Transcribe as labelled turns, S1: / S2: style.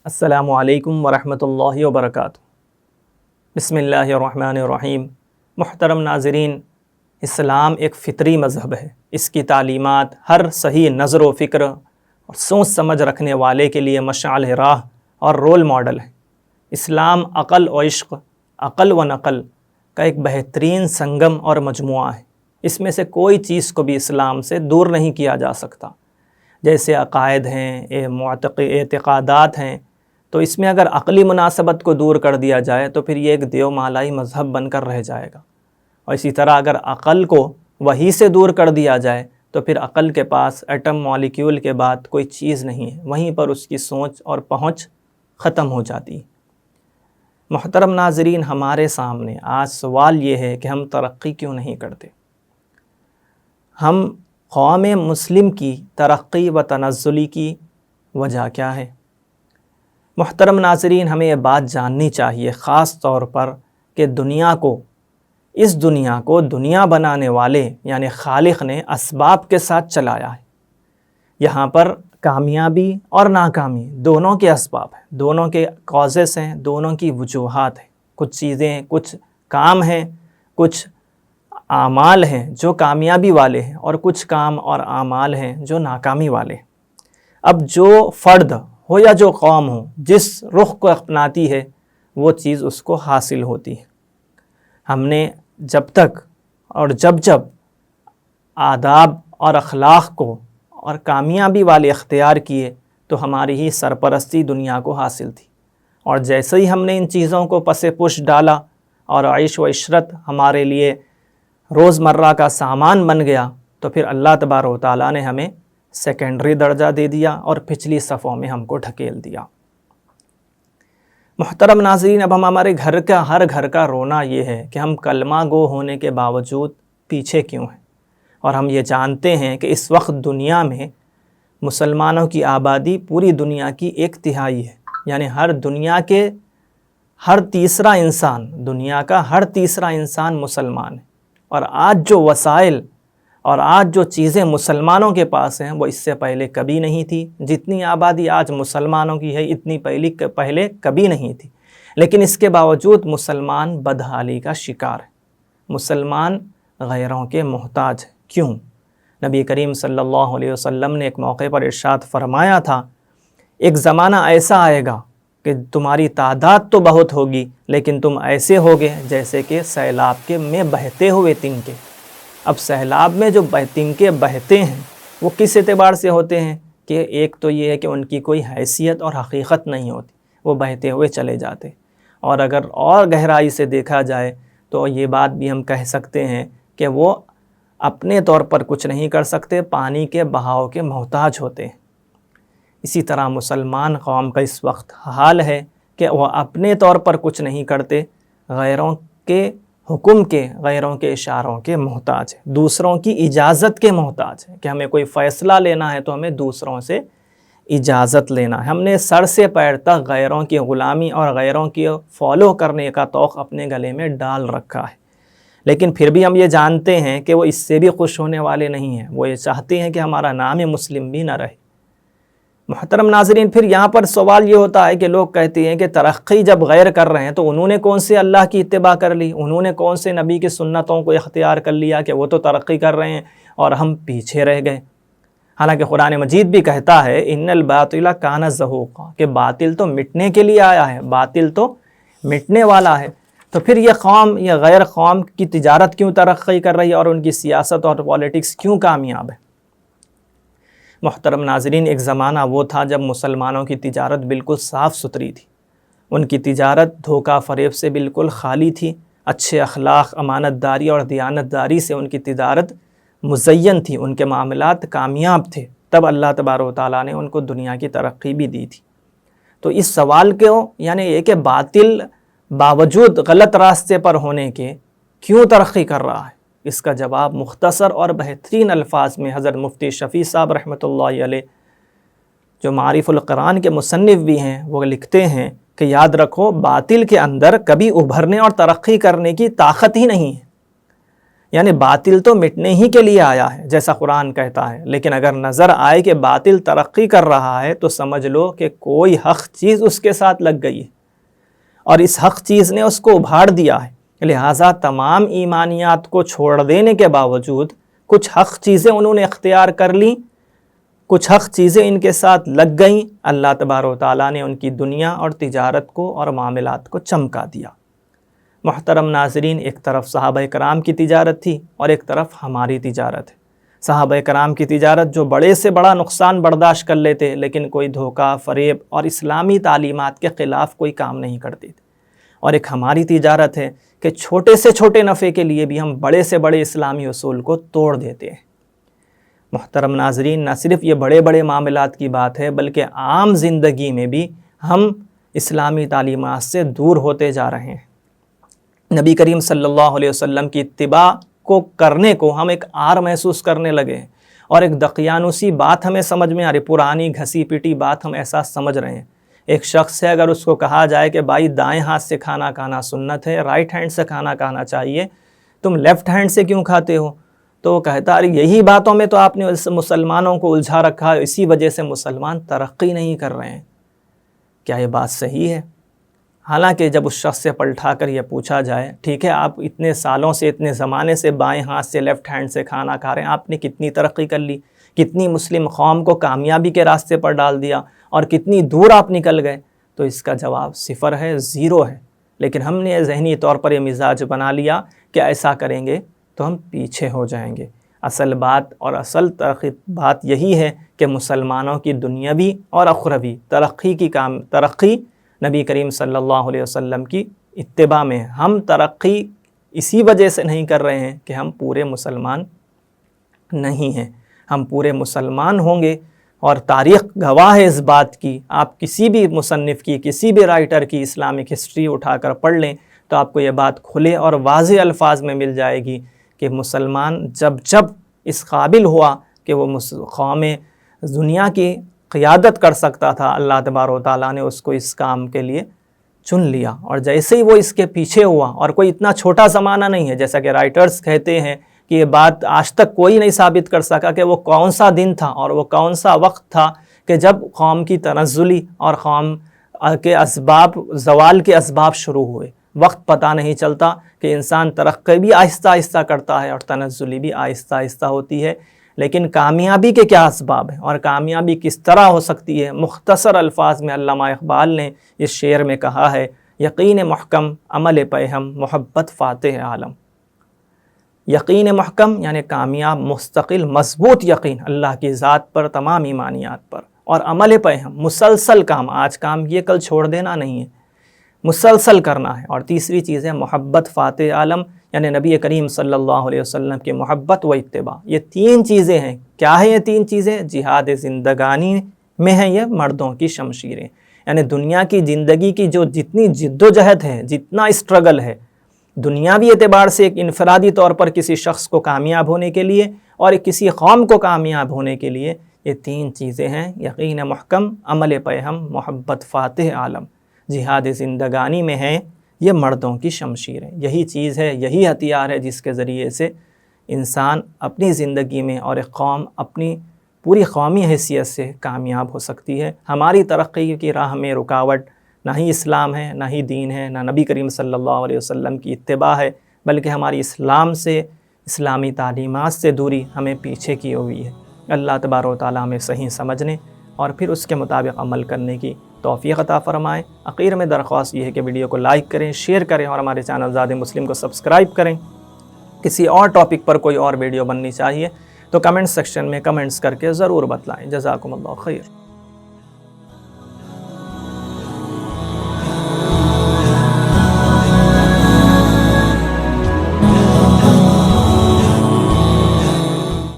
S1: السلام علیکم ورحمۃ اللہ وبرکاتہ۔ بسم اللہ الرحمن الرحیم۔ محترم ناظرین، اسلام ایک فطری مذہب ہے۔ اس کی تعلیمات ہر صحیح نظر و فکر اور سوچ سمجھ رکھنے والے کے لیے مشعل راہ اور رول ماڈل ہے۔ اسلام عقل و عشق، عقل و نقل کا ایک بہترین سنگم اور مجموعہ ہے۔ اس میں سے کوئی چیز کو بھی اسلام سے دور نہیں کیا جا سکتا۔ جیسے عقائد ہیں، اعتقادات ہیں، تو اس میں اگر عقلی مناسبت کو دور کر دیا جائے تو پھر یہ ایک دیو مالائی مذہب بن کر رہ جائے گا۔ اور اسی طرح اگر عقل کو وحی سے دور کر دیا جائے تو پھر عقل کے پاس ایٹم مالیکیول کے بعد کوئی چیز نہیں ہے، وہیں پر اس کی سوچ اور پہنچ ختم ہو جاتی ہے۔ محترم ناظرین، ہمارے سامنے آج سوال یہ ہے کہ ہم ترقی کیوں نہیں کرتے؟ ہم قوم مسلم کی ترقی و تنزلی کی وجہ کیا ہے؟ محترم ناظرین، ہمیں یہ بات جاننی چاہیے خاص طور پر کہ اس دنیا کو دنیا بنانے والے یعنی خالق نے اسباب کے ساتھ چلایا ہے۔ یہاں پر کامیابی اور ناکامی دونوں کے اسباب ہیں، دونوں کے کازز ہیں، دونوں کی وجوہات ہیں۔ کچھ چیزیں، کچھ کام ہیں، کچھ اعمال ہیں جو کامیابی والے ہیں، اور کچھ کام اور اعمال ہیں جو ناکامی والے ہیں۔ اب جو فرد ہو یا جو قوم ہو، جس رخ کو اپناتی ہے وہ چیز اس کو حاصل ہوتی ہے۔ ہم نے جب تک اور جب آداب اور اخلاق کو اور کامیابی والے اختیار کیے تو ہماری ہی سرپرستی دنیا کو حاصل تھی، اور جیسے ہی ہم نے ان چیزوں کو پس پش ڈالا اور عیش و عشرت ہمارے لیے روزمرہ کا سامان بن گیا تو پھر اللہ تبارک و تعالیٰ نے ہمیں سیکنڈری درجہ دے دیا اور پچھلی صفوں میں ہم کو ڈھکیل دیا۔ محترم ناظرین، اب ہم ہمارے ہر گھر کا رونا یہ ہے کہ ہم کلمہ گو ہونے کے باوجود پیچھے کیوں ہیں، اور ہم یہ جانتے ہیں کہ اس وقت دنیا میں مسلمانوں کی آبادی پوری دنیا کی 1/3 ہے، یعنی دنیا کا ہر تیسرا انسان مسلمان ہے۔ اور آج جو وسائل اور آج جو چیزیں مسلمانوں کے پاس ہیں وہ اس سے پہلے کبھی نہیں تھی۔ جتنی آبادی آج مسلمانوں کی ہے اتنی پہلے کبھی نہیں تھی، لیکن اس کے باوجود مسلمان بدحالی کا شکار ہے، مسلمان غیروں کے محتاج ہے۔ کیوں؟ نبی کریم صلی اللہ علیہ وسلم نے ایک موقع پر ارشاد فرمایا تھا، ایک زمانہ ایسا آئے گا کہ تمہاری تعداد تو بہت ہوگی لیکن تم ایسے ہوگے جیسے کہ سیلاب میں بہتے ہوئے تنکے۔ اب سیلاب میں جو تنکے بہتے ہیں وہ کس اعتبار سے ہوتے ہیں کہ ایک تو یہ ہے کہ ان کی کوئی حیثیت اور حقیقت نہیں ہوتی، وہ بہتے ہوئے چلے جاتے، اور اگر اور گہرائی سے دیکھا جائے تو یہ بات بھی ہم کہہ سکتے ہیں کہ وہ اپنے طور پر کچھ نہیں کر سکتے، پانی کے بہاؤ کے محتاج ہوتے ہیں۔ اسی طرح مسلمان قوم کا اس وقت حال ہے کہ وہ اپنے طور پر کچھ نہیں کرتے، غیروں کے حکم کے، غیروں کے اشاروں کے محتاج ہے، دوسروں کی اجازت کے محتاج ہے کہ ہمیں کوئی فیصلہ لینا ہے تو ہمیں دوسروں سے اجازت لینا ہے۔ ہم نے سر سے پیر تک غیروں کی غلامی اور غیروں کی فالو کرنے کا طوق اپنے گلے میں ڈال رکھا ہے، لیکن پھر بھی ہم یہ جانتے ہیں کہ وہ اس سے بھی خوش ہونے والے نہیں ہیں، وہ یہ چاہتے ہیں کہ ہمارا نام مسلم بھی نہ رہے۔ محترم ناظرین، پھر یہاں پر سوال یہ ہوتا ہے کہ لوگ کہتے ہیں کہ ترقی جب غیر کر رہے ہیں تو انہوں نے کون سے اللہ کی اتباع کر لی، انہوں نے کون سے نبی کی سنتوں کو اختیار کر لیا کہ وہ تو ترقی کر رہے ہیں اور ہم پیچھے رہ گئے۔ حالانکہ قرآن مجید بھی کہتا ہے ان الباطل کان زہوقا، کہ باطل تو مٹنے کے لیے آیا ہے، باطل تو مٹنے والا ہے۔ تو پھر یہ قوم یا غیر قوم کی تجارت کیوں ترقی کر رہی ہے اور ان کی سیاست اور پالیٹکس کیوں کامیاب ہے؟ محترم ناظرین، ایک زمانہ وہ تھا جب مسلمانوں کی تجارت بالکل صاف ستھری تھی، ان کی تجارت دھوکہ فریب سے بالکل خالی تھی، اچھے اخلاق، امانت داری اور دیانت داری سے ان کی تجارت مزین تھی، ان کے معاملات کامیاب تھے۔ تب اللہ تبارک و تعالیٰ نے ان کو دنیا کی ترقی بھی دی تھی۔ تو اس سوال کو یعنی یہ کہ باطل باوجود غلط راستے پر ہونے کے کیوں ترقی کر رہا ہے، اس کا جواب مختصر اور بہترین الفاظ میں حضرت مفتی شفیع صاحب رحمۃ اللہ علیہ، جو معارف القرآن کے مصنف بھی ہیں، وہ لکھتے ہیں کہ یاد رکھو، باطل کے اندر کبھی ابھرنے اور ترقی کرنے کی طاقت ہی نہیں ہے، یعنی باطل تو مٹنے ہی کے لیے آیا ہے جیسا قرآن کہتا ہے، لیکن اگر نظر آئے کہ باطل ترقی کر رہا ہے تو سمجھ لو کہ کوئی حق چیز اس کے ساتھ لگ گئی ہے اور اس حق چیز نے اس کو ابھاڑ دیا ہے۔ لہٰذا تمام ایمانیات کو چھوڑ دینے کے باوجود کچھ حق چیزیں انہوں نے اختیار کر لیں، کچھ حق چیزیں ان کے ساتھ لگ گئیں، اللہ تبارک و تعالیٰ نے ان کی دنیا اور تجارت کو اور معاملات کو چمکا دیا۔ محترم ناظرین، ایک طرف صحابہ کرام کی تجارت تھی اور ایک طرف ہماری تجارت ہے۔ صحابہ کرام کی تجارت جو بڑے سے بڑا نقصان برداشت کر لیتے لیکن کوئی دھوکہ، فریب اور اسلامی تعلیمات کے خلاف کوئی کام نہیں کرتے تھے، اور ایک ہماری تجارت ہے کہ چھوٹے سے چھوٹے نفع کے لیے بھی ہم بڑے سے بڑے اسلامی اصول کو توڑ دیتے ہیں۔ محترم ناظرین، نہ صرف یہ بڑے بڑے معاملات کی بات ہے بلکہ عام زندگی میں بھی ہم اسلامی تعلیمات سے دور ہوتے جا رہے ہیں۔ نبی کریم صلی اللہ علیہ وسلم کی اتباع کو کرنے کو ہم ایک آر محسوس کرنے لگے ہیں، اور ایک دقیانوسی بات ہمیں سمجھ میں آ رہی، پرانی گھسی پٹی بات ہم ایسا سمجھ رہے ہیں۔ ایک شخص ہے، اگر اس کو کہا جائے کہ بھائی دائیں ہاتھ سے کھانا کھانا سنت ہے، رائٹ ہینڈ سے کھانا کھانا چاہیے، تم لیفٹ ہینڈ سے کیوں کھاتے ہو؟ تو وہ کہتا ہے یہی باتوں میں تو آپ نے مسلمانوں کو الجھا رکھا ہے، اسی وجہ سے مسلمان ترقی نہیں کر رہے ہیں۔ کیا یہ بات صحیح ہے؟ حالانکہ جب اس شخص سے پلٹا کر یہ پوچھا جائے، ٹھیک ہے آپ اتنے سالوں سے، اتنے زمانے سے بائیں ہاتھ سے، لیفٹ ہینڈ سے کھانا کھا رہے ہیں، آپ نے کتنی ترقی کر لی، کتنی مسلم قوم کو کامیابی کے راستے پر ڈال دیا، اور کتنی دور آپ نکل گئے؟ تو اس کا جواب صفر ہے، زیرو ہے۔ لیکن ہم نے ذہنی طور پر یہ مزاج بنا لیا کہ ایسا کریں گے تو ہم پیچھے ہو جائیں گے۔ اصل بات اور اصل بات یہی ہے کہ مسلمانوں کی دنیاوی اور اخروی ترقی نبی کریم صلی اللہ علیہ وسلم کی اتباع میں۔ ہم ترقی اسی وجہ سے نہیں کر رہے ہیں کہ ہم پورے مسلمان نہیں ہیں۔ ہم پورے مسلمان ہوں گے، اور تاریخ گواہ ہے اس بات کی۔ آپ کسی بھی مصنف کی، کسی بھی رائٹر کی اسلامک ہسٹری اٹھا کر پڑھ لیں تو آپ کو یہ بات کھلے اور واضح الفاظ میں مل جائے گی کہ مسلمان جب اس قابل ہوا کہ وہ قوم دنیا کی قیادت کر سکتا تھا، اللہ تبارک و تعالیٰ نے اس کو اس کام کے لیے چن لیا، اور جیسے ہی وہ اس کے پیچھے ہوا، اور کوئی اتنا چھوٹا زمانہ نہیں ہے جیسا کہ رائٹرز کہتے ہیں کہ یہ بات آج تک کوئی نہیں ثابت کر سکا کہ وہ کون سا دن تھا اور وہ کون سا وقت تھا کہ جب قوم کی تنزلی اور قوم کے اسباب، زوال کے اسباب شروع ہوئے۔ وقت پتہ نہیں چلتا کہ انسان ترقی بھی آہستہ آہستہ کرتا ہے اور تنزلی بھی آہستہ آہستہ ہوتی ہے، لیکن کامیابی کے کیا اسباب ہیں اور کامیابی کس طرح ہو سکتی ہے؟ مختصر الفاظ میں علامہ اقبال نے اس شعر میں کہا ہے، یقین محکم عمل پیہم محبت فاتح عالم۔ یقین محکم یعنی کامیاب، مستقل، مضبوط یقین اللہ کی ذات پر، تمام ایمانیات پر، اور عمل پیہم مسلسل کام، آج کام یہ کل چھوڑ دینا نہیں ہے، مسلسل کرنا ہے۔ اور تیسری چیز ہے محبت فاتح عالم، یعنی نبی کریم صلی اللہ علیہ وسلم کی محبت و اتباع۔ یہ تین چیزیں ہیں۔ کیا ہے یہ تین چیزیں؟ جہاد زندگانی میں ہیں یہ مردوں کی شمشیریں، یعنی دنیا کی زندگی کی جو جتنی جد و جہد ہے، جتنا اسٹرگل ہے دنیاوی اعتبار سے، ایک انفرادی طور پر کسی شخص کو کامیاب ہونے کے لیے اور کسی قوم کو کامیاب ہونے کے لیے، یہ تین چیزیں ہیں، یقین محکم، عمل پیہم، محبت فاتح عالم۔ جہاد زندگانی میں ہیں یہ مردوں کی شمشیریں۔ یہی چیز ہے، یہی ہتھیار ہے جس کے ذریعے سے انسان اپنی زندگی میں اور ایک قوم اپنی پوری قومی حیثیت سے کامیاب ہو سکتی ہے۔ ہماری ترقی کی راہ میں رکاوٹ نہ ہی اسلام ہے، نہ ہی دین ہے، نہ نبی کریم صلی اللہ علیہ وسلم کی اتباع ہے، بلکہ ہماری اسلام سے، اسلامی تعلیمات سے دوری ہمیں پیچھے کی ہوئی ہے۔ اللہ تبارک و تعالیٰ ہمیں صحیح سمجھنے اور پھر اس کے مطابق عمل کرنے کی توفیق عطا فرمائے۔ اخیر میں درخواست یہ ہے کہ ویڈیو کو لائک کریں، شیئر کریں اور ہمارے چینل زاد مسلم کو سبسکرائب کریں۔ کسی اور ٹاپک پر کوئی اور ویڈیو بننی چاہیے تو کمنٹ سیکشن میں کمنٹس کر کے ضرور بتلائیں۔ جزاکم اللہ خیر۔